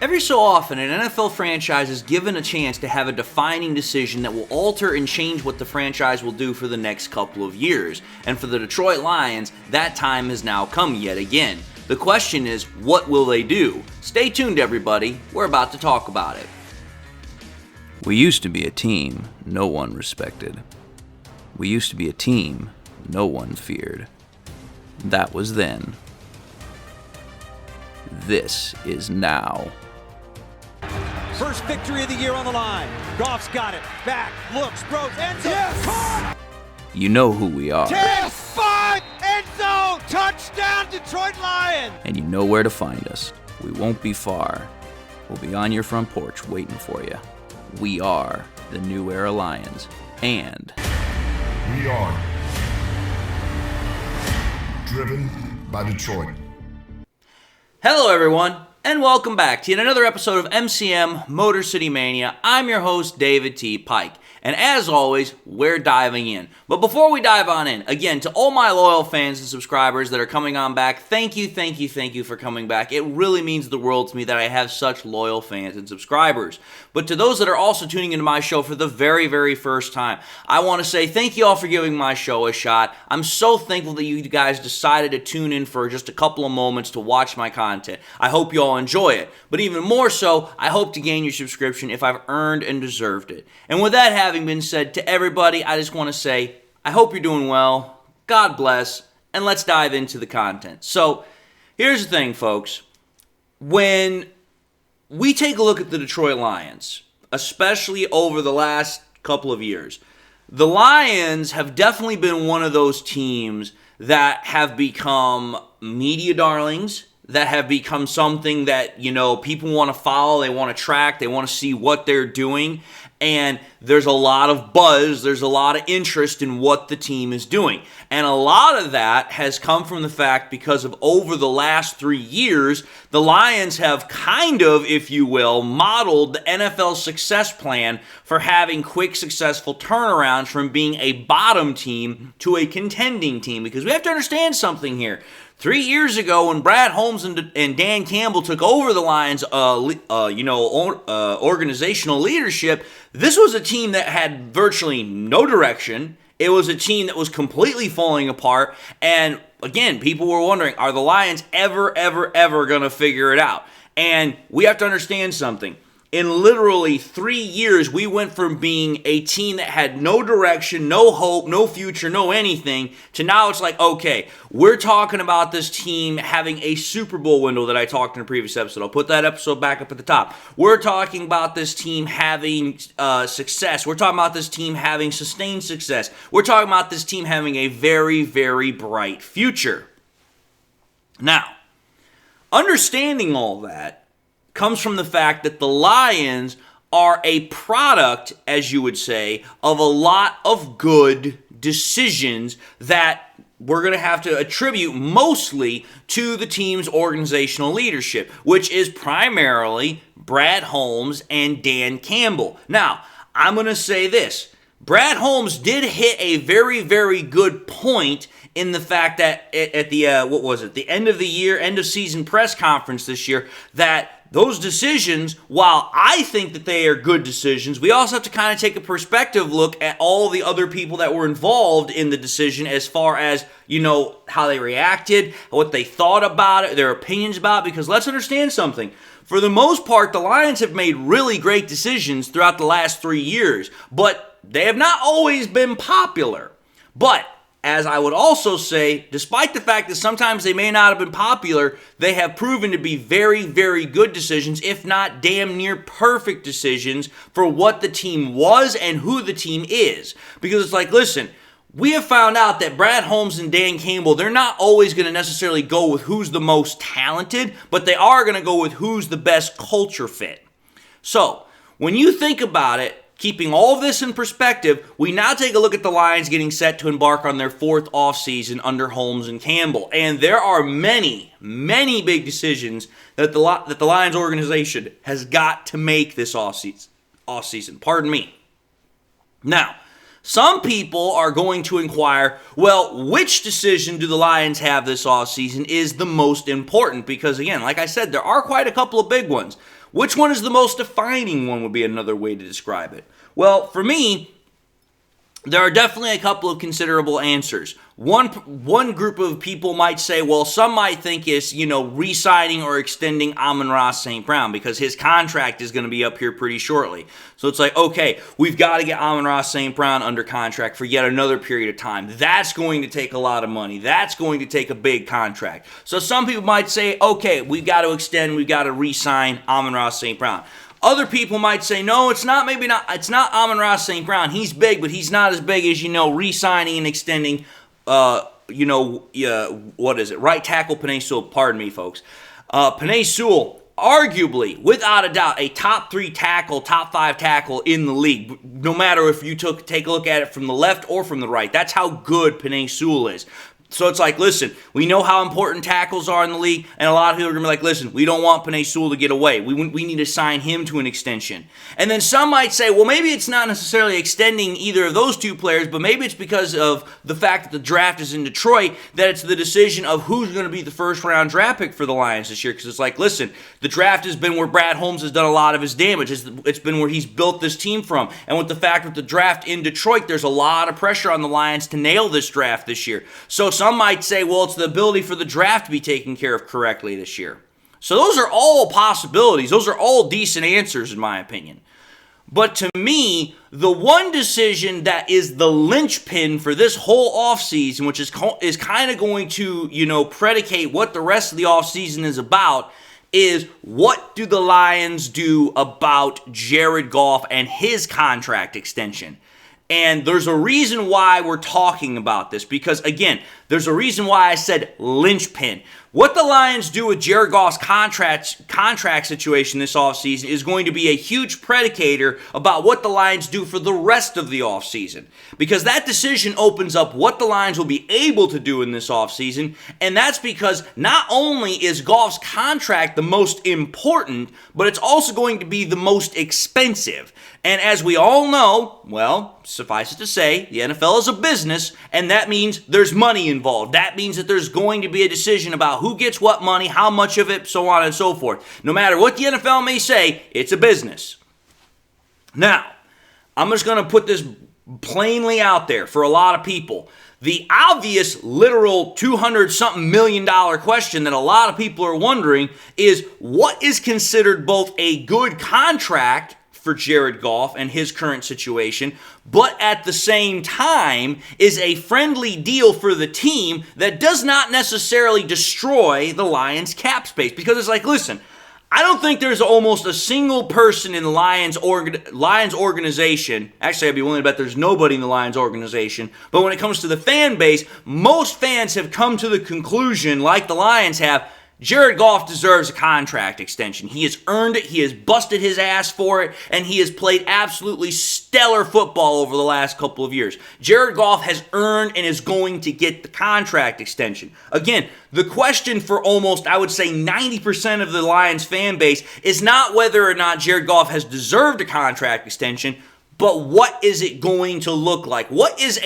Every so often, an NFL franchise is given a chance to have a defining decision that will alter and change what the franchise will do for the next couple of years. And for the Detroit Lions, that time has now come yet again. The question is, what will they do? Stay tuned, everybody. We're about to talk about it. We used to be a team no one respected. We used to be a team no one feared. That was then. This is now. First victory of the year on the line. Goff's got it. Back, looks, throws, end zone. Yes! Caught! You know who we are. 10, 5, end zone. Touchdown, Detroit Lions. And you know where to find us. We won't be far. We'll be on your front porch waiting for you. We are the New Era Lions. And we are driven by Detroit. Hello, everyone, and welcome back to yet another episode of MCM Motor City Mania. I'm your host, David T. Pike, and as always, we're diving in. But before we dive on in, again, to all my loyal fans and subscribers that are coming on back, thank you for coming back. It really means the world to me that I have such loyal fans and subscribers. But to those that are also tuning into my show for the very, very first time, I want to say thank you all for giving my show a shot. I'm so thankful that you guys decided to tune in for just a couple of moments to watch my content. I hope you all enjoy it. But even more so, I hope to gain your subscription if I've earned and deserved it. And with that having been said, to everybody, I just want to say, I hope you're doing well, God bless, and let's dive into the content. So, here's the thing, folks. When we take a look at the Detroit Lions, especially over the last couple of years, the Lions have definitely been one of those teams that have become media darlings, that have become something that, people want to follow, they want to track, they want to see what they're doing. And there's a lot of buzz, there's a lot of interest in what the team is doing. And a lot of that has come from the fact because of over the last 3 years, the Lions have kind of, if you will, modeled the NFL success plan for having quick, successful turnarounds from being a bottom team to a contending team. Because we have to understand something here. 3 years ago, when Brad Holmes and Dan Campbell took over the Lions' organizational leadership, this was a team that had virtually no direction. It was a team that was completely falling apart. And again, people were wondering, are the Lions ever going to figure it out? And we have to understand something. In literally 3 years, we went from being a team that had no direction, no hope, no future, no anything, to now it's like, okay, we're talking about this team having a Super Bowl window that I talked in a previous episode. I'll put that episode back up at the top. We're talking about this team having success. We're talking about this team having sustained success. We're talking about this team having a very, very bright future. Now, understanding all that comes from the fact that the Lions are a product, as you would say, of a lot of good decisions that we're going to have to attribute mostly to the team's organizational leadership, which is primarily Brad Holmes and Dan Campbell. Now, I'm going to say this. Brad Holmes did hit a very, very good point in the fact that at the end of the year, end of season press conference this year, that those decisions, while I think that they are good decisions, we also have to kind of take a perspective look at all the other people that were involved in the decision as far as, how they reacted, what they thought about it, their opinions about it, because let's understand something. For the most part, the Lions have made really great decisions throughout the last 3 years, but they have not always been popular. But as I would also say, despite the fact that sometimes they may not have been popular, they have proven to be very, very good decisions, if not damn near perfect decisions for what the team was and who the team is. Because it's like, listen, we have found out that Brad Holmes and Dan Campbell, they're not always going to necessarily go with who's the most talented, but they are going to go with who's the best culture fit. So, when you think about it, keeping all of this in perspective, we now take a look at the Lions getting set to embark on their 4th offseason under Holmes and Campbell. And there are many, many big decisions that the Lions organization has got to make this offseason. Pardon me. Now, Some people are going to inquire, well, which decision do the Lions have this offseason is the most important? Because again, like I said, there are quite a couple of big ones. Which one is the most defining one would be another way to describe it. Well, for me, there are definitely a couple of considerable answers. One group of people might say, well, some might think is, re-signing or extending Amon-Ra St. Brown because his contract is going to be up here pretty shortly. So it's like, okay, we've got to get Amon-Ra St. Brown under contract for yet another period of time. That's going to take a lot of money. That's going to take a big contract. So some people might say, okay, we've got to extend, we've got to re-sign Amon-Ra St. Brown. Other people might say, no, it's not Amon-Ra St. Brown. He's big, but he's not as big as, re-signing and extending, right tackle Penei Sewell. Pardon me, folks. Penei Sewell, arguably, without a doubt, a top 3 tackle, top 5 tackle in the league, no matter if you take a look at it from the left or from the right. That's how good Penei Sewell is. So it's like, listen, we know how important tackles are in the league, and a lot of people are going to be like, listen, we don't want Penei Sewell to get away. We need to sign him to an extension. And then some might say, well, maybe it's not necessarily extending either of those two players, but maybe it's because of the fact that the draft is in Detroit, that it's the decision of who's going to be the first-round draft pick for the Lions this year. Because it's like, listen, the draft has been where Brad Holmes has done a lot of his damage. It's been where he's built this team from. And with the fact that the draft in Detroit, there's a lot of pressure on the Lions to nail this draft this year. So some might say, well, it's the ability for the draft to be taken care of correctly this year. So those are all possibilities. Those are all decent answers, in my opinion. But to me, the one decision that is the linchpin for this whole offseason, which is kind of going to, predicate what the rest of the offseason is about, is what do the Lions do about Jared Goff and his contract extension? And there's a reason why we're talking about this, because, again, there's a reason why I said linchpin. What the Lions do with Jared Goff's contract situation this offseason is going to be a huge predicator about what the Lions do for the rest of the offseason. Because that decision opens up what the Lions will be able to do in this offseason, and that's because not only is Goff's contract the most important, but it's also going to be the most expensive. And as we all know, well, suffice it to say, the NFL is a business, and that means there's money involved. That means that there's going to be a decision about who gets what money, how much of it, so on and so forth. No matter what the NFL may say, it's a business. Now, I'm just going to put this plainly out there for a lot of people. The obvious, literal $200-something million question that a lot of people are wondering is, what is considered both a good contract for Jared Goff and his current situation, but at the same time is a friendly deal for the team that does not necessarily destroy the Lions' cap space? Because it's like, listen, I don't think there's almost a single person in the Lions organization. Actually, I'd be willing to bet there's nobody in the Lions organization. But when it comes to the fan base, most fans have come to the conclusion, like the Lions have, Jared Goff deserves a contract extension. He has earned it, he has busted his ass for it, and he has played absolutely stellar football over the last couple of years. Jared Goff has earned and is going to get the contract extension. Again, the question for almost, I would say, 90% of the Lions fan base is not whether or not Jared Goff has deserved a contract extension, but what is it going to look like? What is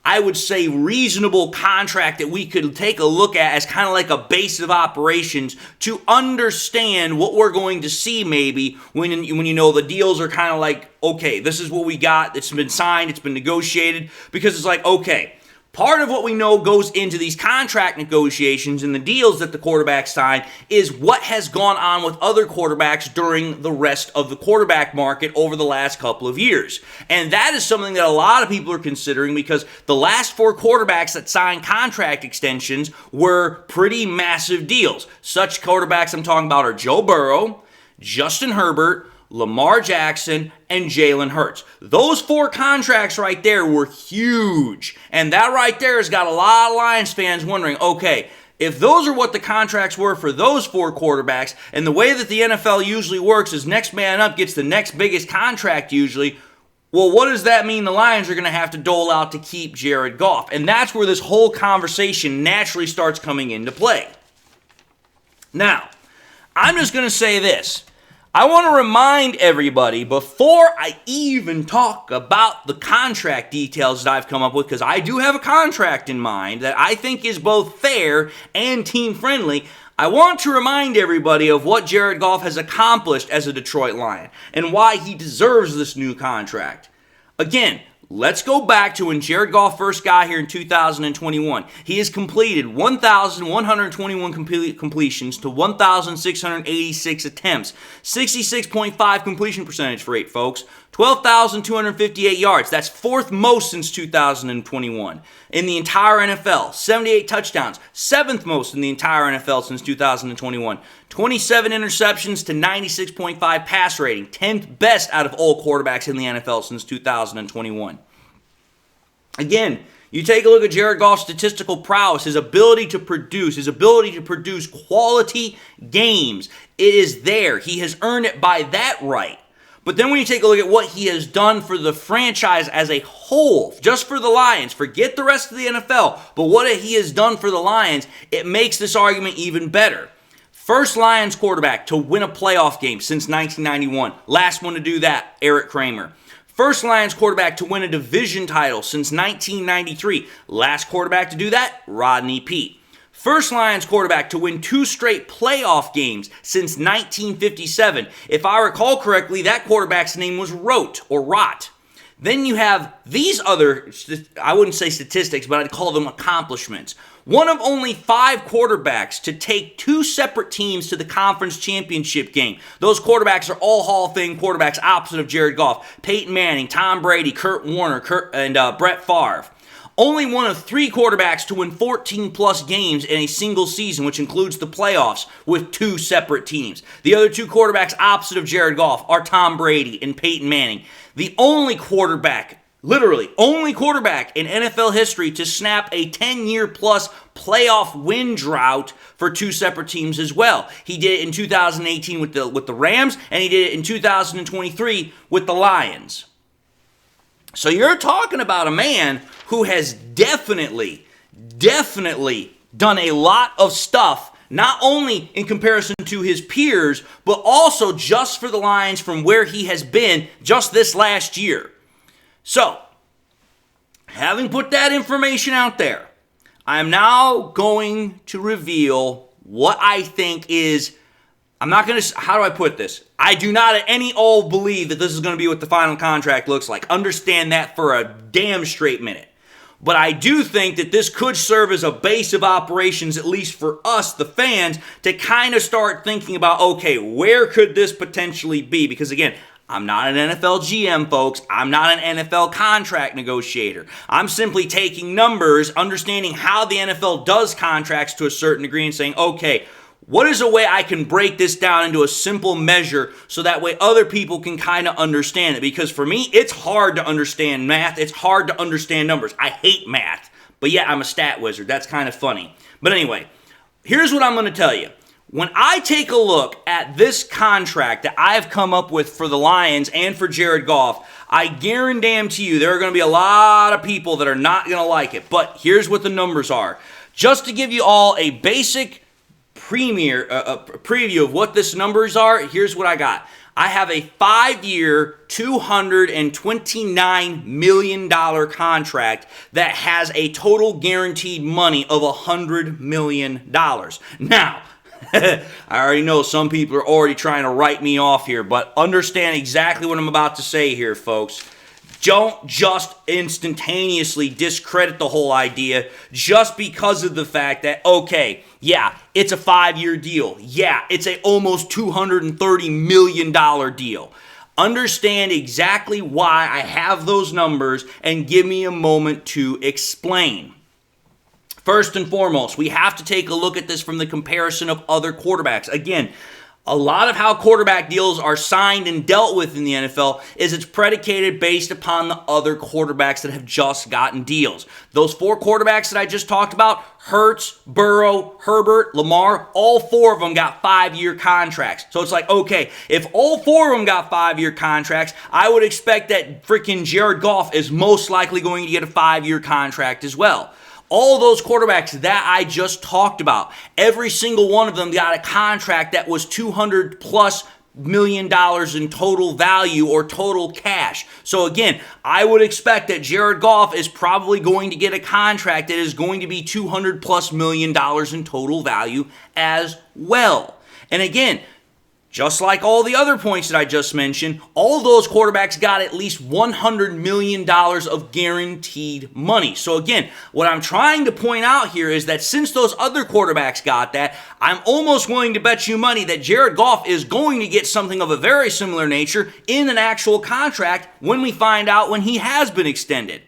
I would say, reasonable contract that we could take a look at as kind of like a base of operations to understand what we're going to see maybe when the deals are kind of like, okay, this is what we got, it's been signed, it's been negotiated, because it's like, okay, part of what we know goes into these contract negotiations and the deals that the quarterbacks sign is what has gone on with other quarterbacks during the rest of the quarterback market over the last couple of years. And that is something that a lot of people are considering, because the last 4 quarterbacks that signed contract extensions were pretty massive deals. Such quarterbacks I'm talking about are Joe Burrow, Justin Herbert, Lamar Jackson, and Jalen Hurts. Those 4 contracts right there were huge. And that right there has got a lot of Lions fans wondering, okay, if those are what the contracts were for those 4 quarterbacks, and the way that the NFL usually works is next man up gets the next biggest contract usually, well, what does that mean the Lions are going to have to dole out to keep Jared Goff? And that's where this whole conversation naturally starts coming into play. Now, I'm just going to say this. I want to remind everybody before I even talk about the contract details that I've come up with, because I do have a contract in mind that I think is both fair and team friendly. I want to remind everybody of what Jared Goff has accomplished as a Detroit Lion and why he deserves this new contract. Again, let's go back to when Jared Goff first got here in 2021. He has completed 1,121 completions to 1,686 attempts. 66.5 completion percentage rate, folks. 12,258 yards. That's fourth most since 2021 in the entire NFL. 78 touchdowns. Seventh most in the entire NFL since 2021. 27 interceptions to 96.5 pass rating. 10th best out of all quarterbacks in the NFL since 2021. Again, you take a look at Jared Goff's statistical prowess, his ability to produce quality games. It is there. He has earned it by that right. But then when you take a look at what he has done for the franchise as a whole, just for the Lions, forget the rest of the NFL, but what he has done for the Lions, it makes this argument even better. First Lions quarterback to win a playoff game since 1991. Last one to do that, Eric Kramer. First Lions quarterback to win a division title since 1993. Last quarterback to do that, Rodney Peete. First Lions quarterback to win 2 straight playoff games since 1957. If I recall correctly, that quarterback's name was Rott. Then you have these other, I wouldn't say statistics, but I'd call them accomplishments. One of only 5 quarterbacks to take 2 separate teams to the conference championship game. Those quarterbacks are all Hall of Fame quarterbacks opposite of Jared Goff. Peyton Manning, Tom Brady, Kurt Warner, and Brett Favre. Only one of 3 quarterbacks to win 14-plus games in a single season, which includes the playoffs, with 2 separate teams. The other 2 quarterbacks opposite of Jared Goff are Tom Brady and Peyton Manning. The only quarterback, literally only quarterback in NFL history to snap a 10-year-plus playoff win drought for 2 separate teams as well. He did it in 2018 with the Rams, and he did it in 2023 with the Lions. So you're talking about a man who has definitely done a lot of stuff, not only in comparison to his peers, but also just for the Lions from where he has been just this last year. So, having put that information out there, I'm now going to reveal what I think is, how do I put this? I do not at any all believe that this is going to be what the final contract looks like. Understand that for a damn straight minute. But I do think that this could serve as a base of operations, at least for us, the fans, to kind of start thinking about, okay, where could this potentially be? Because again, I'm not an NFL GM, folks. I'm not an NFL contract negotiator. I'm simply taking numbers, understanding how the NFL does contracts to a certain degree and saying, okay, what is a way I can break this down into a simple measure so that way other people can kind of understand it? Because for me, it's hard to understand math. It's hard to understand numbers. I hate math, but yeah, I'm a stat wizard. That's kind of funny. But anyway, here's what I'm going to tell you. When I take a look at this contract that I've come up with for the Lions and for Jared Goff, I guarantee you there are going to be a lot of people that are not going to like it. But here's what the numbers are. Just to give you all a basic preview of what this numbers are, here's what I got. I have a 5-year, $229 million contract that has a total guaranteed money of $100 million. Now, I already know some people are already trying to write me off here, but understand exactly what I'm about to say here, folks. Don't just instantaneously discredit the whole idea just because of the fact that, okay, yeah, it's a 5-year deal. Yeah, it's a almost $230 million deal. Understand exactly why I have those numbers and give me a moment to explain. First and foremost, we have to take a look at this from the comparison of other quarterbacks. Again, a lot of how quarterback deals are signed and dealt with in the NFL is it's predicated based upon the other quarterbacks that have just gotten deals. Those 4 quarterbacks that I just talked about, Hurts, Burrow, Herbert, Lamar, all 4 of them got 5-year contracts. So it's like, okay, if all 4 of them got 5-year contracts, I would expect that freaking Jared Goff is most likely going to get a 5-year contract as well. All those quarterbacks that I just talked about, every single one of them got a contract that was $200+ million in total value or total cash. So again, I would expect that Jared Goff is probably going to get a contract that is going to be $200+ million in total value as well. And again, just like all the other points that I just mentioned, all those quarterbacks got at least $100 million of guaranteed money. So again, what I'm trying to point out here is that since those other quarterbacks got that, I'm almost willing to bet you money that Jared Goff is going to get something of a very similar nature in an actual contract when we find out when he has been extended.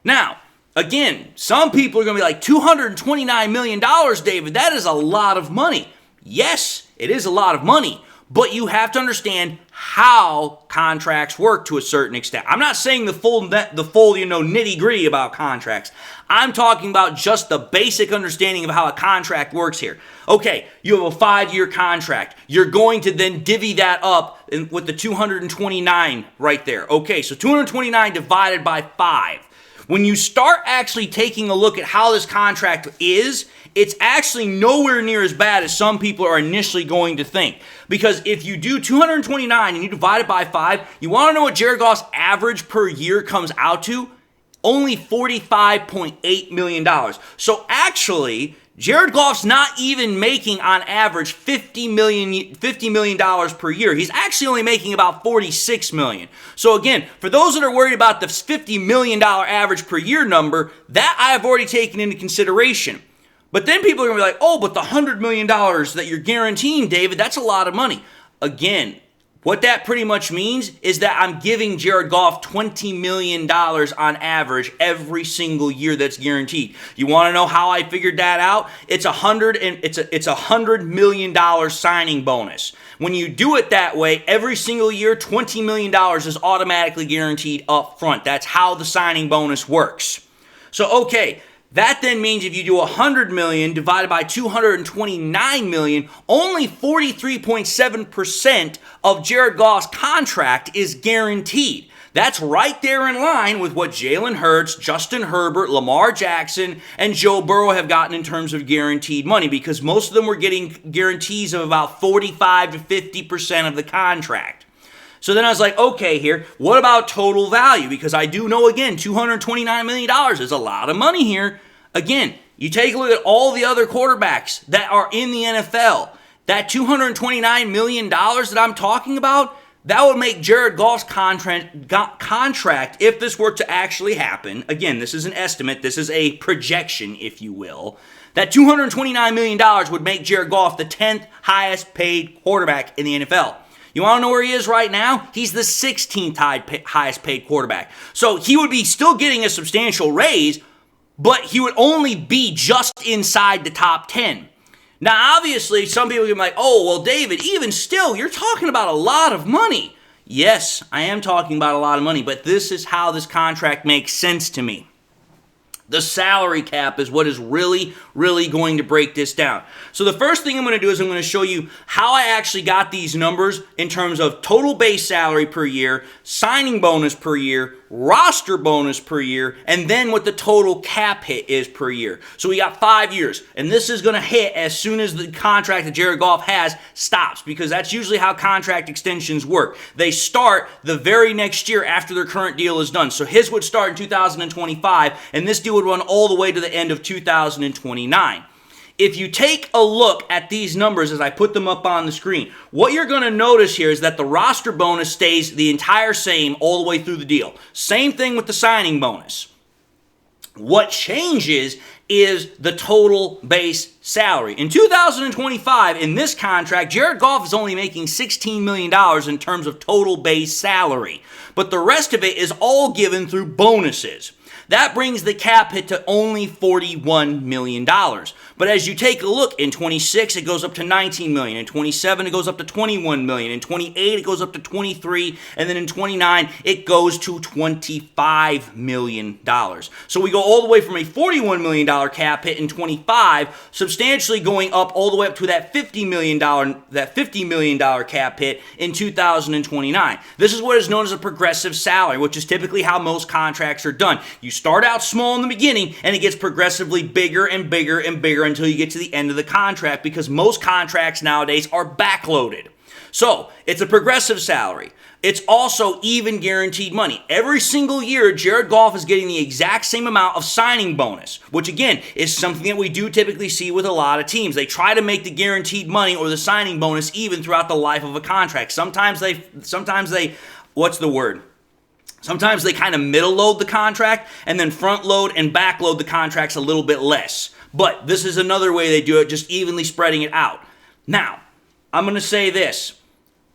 Now, again, some people are going to be like, $229 million, David, that is a lot of money. Yes, it is a lot of money. But you have to understand how contracts work to a certain extent. I'm not saying the full nitty-gritty about contracts. I'm talking about just the basic understanding of how a contract works here. Okay, you have a 5-year contract. You're going to then divvy that up with the 229 right there. Okay, so 229 divided by 5. When you start actually taking a look at how this contract is, it's actually nowhere near as bad as some people are initially going to think. Because if you do 229 and you divide it by 5, you want to know what Jared Goff's average per year comes out to? Only $45.8 million. So actually, Jared Goff's not even making on average $50 million per year. He's actually only making about $46 million. So again, for those that are worried about the $50 million average per year number, that I have already taken into consideration. But then people are going to be like, oh, but the $100 million that you're guaranteeing, David, that's a lot of money. Again, what that pretty much means is that I'm giving Jared Goff $20 million on average every single year that's guaranteed. You want to know how I figured that out? It's $100 million signing bonus. When you do it that way, every single year, $20 million is automatically guaranteed up front. That's how the signing bonus works. So, okay. That then means if you do $100 million divided by $229 million, only 43.7% of Jared Goff's contract is guaranteed. That's right there in line with what Jalen Hurts, Justin Herbert, Lamar Jackson, and Joe Burrow have gotten in terms of guaranteed money, because most of them were getting guarantees of about 45 to 50% of the contract. So then I was like, okay, here, what about total value? Because I do know, again, $229 million is a lot of money here. Again, you take a look at all the other quarterbacks that are in the NFL. That $229 million that I'm talking about, that would make Jared Goff's contract, if this were to actually happen, again, this is an estimate, this is a projection, if you will, that $229 million would make Jared Goff the 10th highest paid quarterback in the NFL. You want to know where he is right now? He's the 16th highest paid quarterback. So he would be still getting a substantial raise, but he would only be just inside the top 10. Now, obviously, some people can be like, oh, well, David, even still, you're talking about a lot of money. Yes, I am talking about a lot of money, but this is how this contract makes sense to me. The salary cap is what is really, really going to break this down. So the first thing I'm going to do is I'm going to show you how I actually got these numbers in terms of total base salary per year, signing bonus per year, roster bonus per year, and then what the total cap hit is per year. So we got 5 years, and this is going to hit as soon as the contract that Jared Goff has stops, because that's usually how contract extensions work. They start the very next year after their current deal is done. So his would start in 2025, and this deal would run all the way to the end of 2029. If you take a look at these numbers as I put them up on the screen, what you're going to notice here is that the roster bonus stays the entire same all the way through the deal. Same thing with the signing bonus. What changes is the total base salary. In 2025, in this contract, Jared Goff is only making $16 million in terms of total base salary, but the rest of it is all given through bonuses. That brings the cap hit to only $41 million. But as you take a look, in 26 it goes up to $19 million. In 27 it goes up to $21 million. In 28 it goes up to $23. And then in 29 it goes to $25 million. So we go all the way from a $41 million cap hit in 25, substantially going up all the way up to that $50 million cap hit in 2029. This is what is known as a progressive salary, which is typically how most contracts are done. You start out small in the beginning, and it gets progressively bigger and bigger and bigger until you get to the end of the contract, because most contracts nowadays are backloaded. So it's a progressive salary. It's also even guaranteed money. Every single year, Jared Goff is getting the exact same amount of signing bonus, which again is something that we do typically see with a lot of teams. They try to make the guaranteed money or the signing bonus even throughout the life of a contract. Sometimes they, what's the word? Sometimes they kind of middle load the contract and then front load and back load the contracts a little bit less. But this is another way they do it, just evenly spreading it out. Now, I'm going to say this.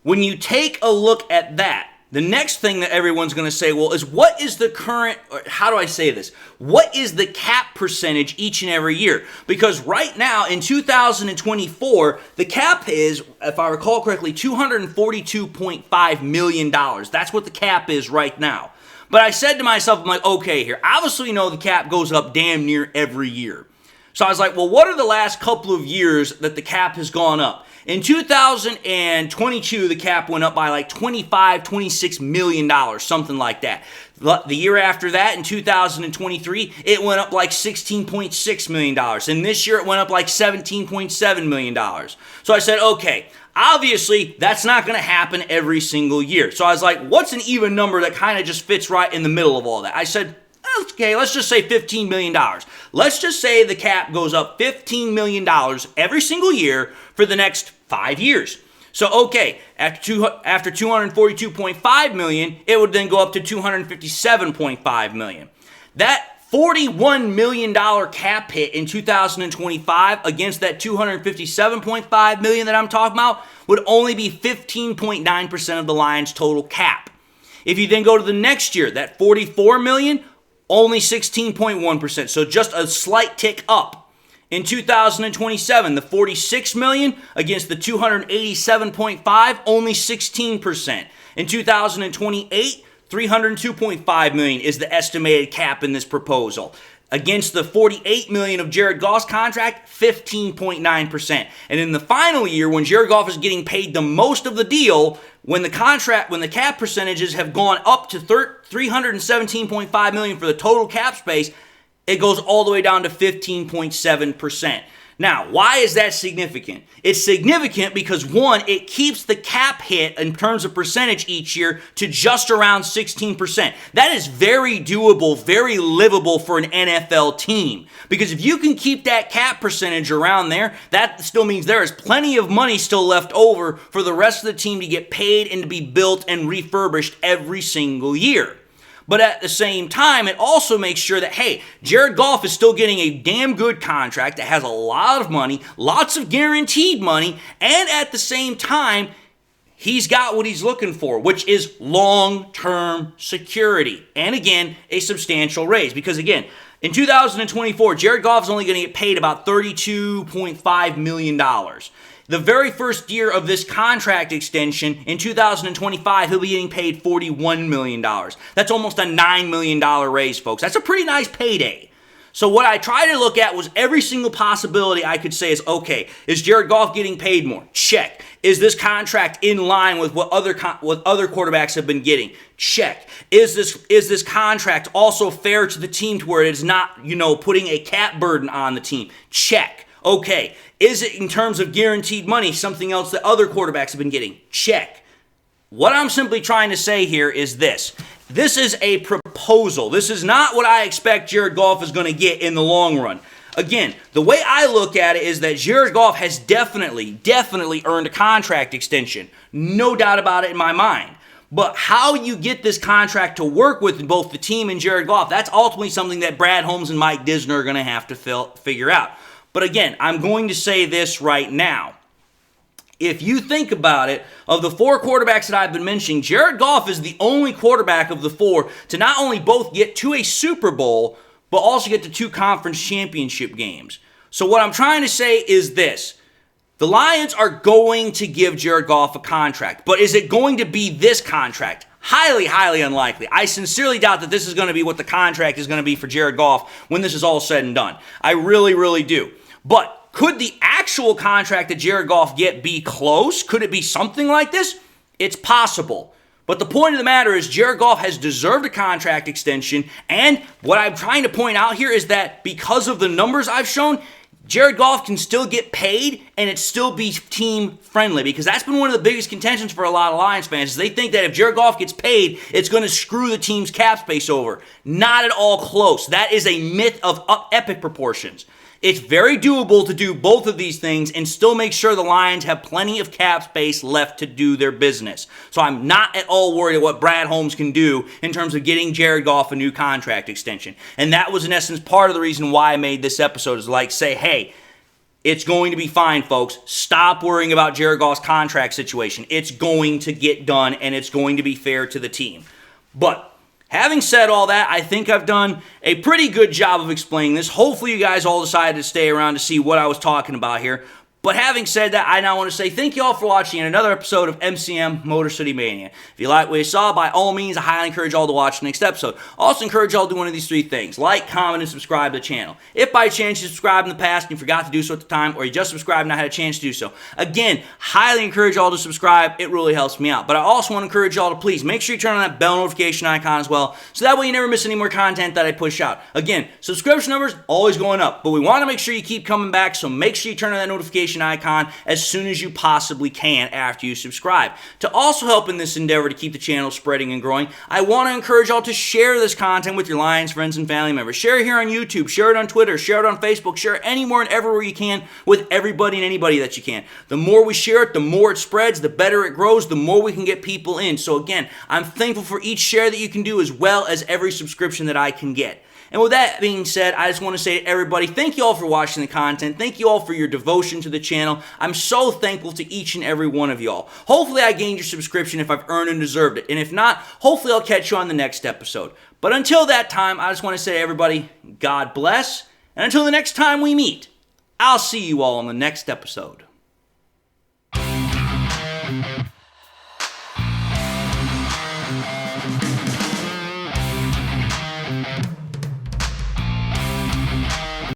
When you take a look at that, the next thing that everyone's going to say, well, is what is the current, or how do I say this? What is the cap percentage each and every year? Because right now in 2024, the cap is, if I recall correctly, $242.5 million. That's what the cap is right now. But I said to myself, I'm like, okay, here, obviously, the cap goes up damn near every year. So I was like, well, what are the last couple of years that the cap has gone up? In 2022, the cap went up by like $26 million, something like that. The year after that, in 2023, it went up like $16.6 million. And this year, it went up like $17.7 million. So I said, okay, obviously, that's not going to happen every single year. So I was like, what's an even number that kind of just fits right in the middle of all that? I said, okay, let's just say $15 million. Let's just say the cap goes up $15 million every single year for the next 5 years. So, okay, after $242.5 million, it would then go up to $257.5 million. That $41 million cap hit in 2025 against that $257.5 million that I'm talking about would only be 15.9% of the Lions' total cap. If you then go to the next year, that $44 million, only 16.1%, so just a slight tick up. In 2027, the $46 million against the $287.5, only 16%. In 2028, $302.5 million is the estimated cap in this proposal. Against the $48 million of Jared Goff's contract, 15.9%. And in the final year, when Jared Goff is getting paid the most of the deal, when the cap percentages have gone up to $317.5 million for the total cap space, it goes all the way down to 15.7%. Now, why is that significant? It's significant because, one, it keeps the cap hit in terms of percentage each year to just around 16%. That is very doable, very livable for an NFL team. Because if you can keep that cap percentage around there, that still means there is plenty of money still left over for the rest of the team to get paid and to be built and refurbished every single year. But at the same time, it also makes sure that, hey, Jared Goff is still getting a damn good contract that has a lot of money, lots of guaranteed money, and at the same time, he's got what he's looking for, which is long-term security. And again, a substantial raise. Because again, in 2024, Jared Goff is only going to get paid about $32.5 million. The very first year of this contract extension, in 2025, he'll be getting paid $41 million. That's almost a $9 million raise, folks. That's a pretty nice payday. So what I tried to look at was every single possibility I could say is, okay, is Jared Goff getting paid more? Check. Is this contract in line with what other quarterbacks have been getting? Check. Is this contract also fair to the team to where it is not, putting a cap burden on the team? Check. Okay, is it in terms of guaranteed money something else that other quarterbacks have been getting? Check. What I'm simply trying to say here is this. This is a proposal. This is not what I expect Jared Goff is going to get in the long run. Again, the way I look at it is that Jared Goff has definitely earned a contract extension. No doubt about it in my mind. But how you get this contract to work with both the team and Jared Goff, that's ultimately something that Brad Holmes and Mike Disner are going to have to figure out. But again, I'm going to say this right now. If you think about it, of the 4 quarterbacks that I've been mentioning, Jared Goff is the only quarterback of the 4 to not only both get to a Super Bowl, but also get to 2 conference championship games. So what I'm trying to say is this. The Lions are going to give Jared Goff a contract, but is it going to be this contract? Highly, highly unlikely. I sincerely doubt that this is going to be what the contract is going to be for Jared Goff when this is all said and done. I really, really do. But could the actual contract that Jared Goff get be close? Could it be something like this? It's possible. But the point of the matter is Jared Goff has deserved a contract extension, and what I'm trying to point out here is that because of the numbers I've shown, Jared Goff can still get paid and it still be team friendly, because that's been one of the biggest contentions for a lot of Lions fans. Is they think that if Jared Goff gets paid, it's going to screw the team's cap space over. Not at all close. That is a myth of epic proportions. It's very doable to do both of these things and still make sure the Lions have plenty of cap space left to do their business. So I'm not at all worried about what Brad Holmes can do in terms of getting Jared Goff a new contract extension. And that was in essence part of the reason why I made this episode, is like say, hey, it's going to be fine, folks. Stop worrying about Jared Goff's contract situation. It's going to get done, and it's going to be fair to the team. But having said all that, I think I've done a pretty good job of explaining this. Hopefully you guys all decided to stay around to see what I was talking about here. But having said that, I now want to say thank you all for watching another episode of MCM Motor City Mania. If you like what you saw, by all means, I highly encourage you all to watch the next episode. Also encourage you all to do one of these three things: like, comment, and subscribe to the channel. If by chance you subscribed in the past and you forgot to do so at the time, or you just subscribed and not had a chance to do so, again, highly encourage you all to subscribe. It really helps me out. But I also want to encourage you all to please make sure you turn on that bell notification icon as well, so that way you never miss any more content that I push out. Again, subscription numbers always going up, but we want to make sure you keep coming back, so make sure you turn on that notification icon as soon as you possibly can after you subscribe. To also help in this endeavor to keep the channel spreading and growing, I want to encourage y'all to share this content with your Lions friends and family members. Share it here on YouTube, share it on Twitter, share it on Facebook, share it anywhere and everywhere you can with everybody and anybody that you can. The more we share it, the more it spreads, the better it grows, the more we can get people in. So again, I'm thankful for each share that you can do, as well as every subscription that I can get. And with that being said, I just want to say to everybody, thank you all for watching the content. Thank you all for your devotion to the channel. I'm so thankful to each and every one of y'all. Hopefully I gained your subscription if I've earned and deserved it. And if not, hopefully I'll catch you on the next episode. But until that time, I just want to say to everybody, God bless. And until the next time we meet, I'll see you all in the next episode.